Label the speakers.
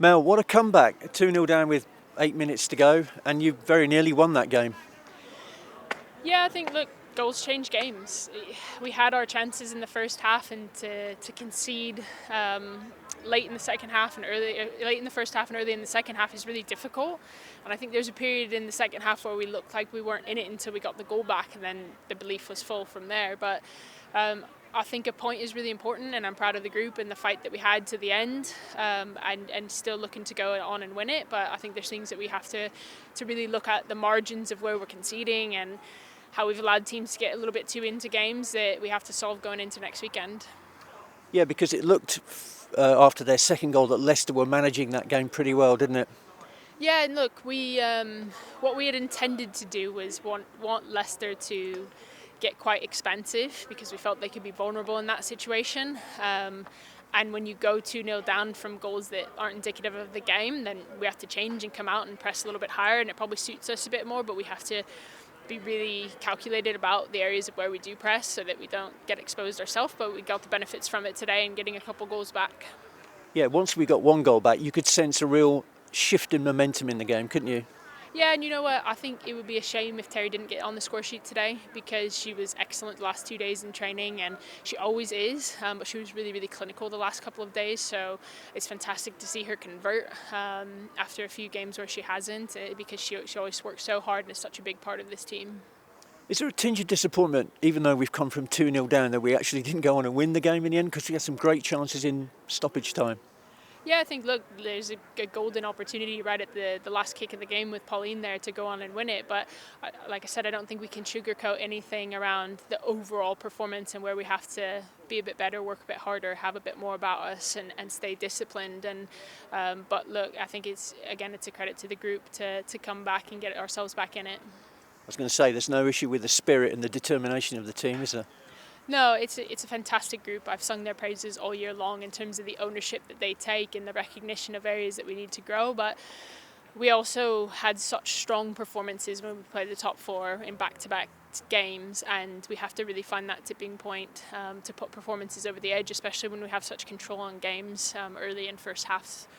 Speaker 1: Mel, what a comeback. 2-0 down with 8 minutes to go, and you very nearly won that game.
Speaker 2: Yeah, I think, look, goals change games. We had our chances in the first half, and to concede late in the second half and late in the first half and early in the second half is really difficult. And I think there's a period in the second half where we looked like we weren't in it until we got the goal back, and then the belief was full from there. But I think a point is really important, and I'm proud of the group and the fight that we had to the end, and still looking to go on and win it. But I think there's things that we have to really look at, the margins of where we're conceding and how we've allowed teams to get a little bit too into games that we have to solve going into next weekend.
Speaker 1: Yeah, because it looked after their second goal that Leicester were managing that game pretty well, didn't it?
Speaker 2: Yeah, and look, we what we had intended to do was want Leicester to get quite expansive because we felt they could be vulnerable in that situation. And when you go 2-0 down from goals that aren't indicative of the game, then we have to change and come out and press a little bit higher, and it probably suits us a bit more, but we have to be really calculated about the areas of where we do press so that we don't get exposed ourselves, but we got the benefits from it today and getting a couple goals back.
Speaker 1: Yeah, once we got one goal back, you could sense a real shift in momentum in the game, couldn't you?
Speaker 2: Yeah, and you know what? I think it would be a shame if Terry didn't get on the score sheet today, because she was excellent the last 2 days in training, and she always is, but she was really, really clinical the last couple of days, so it's fantastic to see her convert after a few games where she hasn't, because she always works so hard and is such a big part of this team.
Speaker 1: Is there a tinge of disappointment, even though we've come from 2-0 down, that we actually didn't go on and win the game in the end, because we had some great chances in stoppage time?
Speaker 2: Yeah, I think, look, there's a golden opportunity right at the last kick of the game with Pauline there to go on and win it. But like I said, I don't think we can sugarcoat anything around the overall performance and where we have to be a bit better, work a bit harder, have a bit more about us, and stay disciplined. And but look, I think it's a credit to the group to come back and get ourselves back in it.
Speaker 1: I was going to say, there's no issue with the spirit and the determination of the team, is there?
Speaker 2: No, it's a fantastic group. I've sung their praises all year long in terms of the ownership that they take and the recognition of areas that we need to grow. But we also had such strong performances when we played the top four in back-to-back games, and we have to really find that tipping point to put performances over the edge, especially when we have such control on games early in first halves.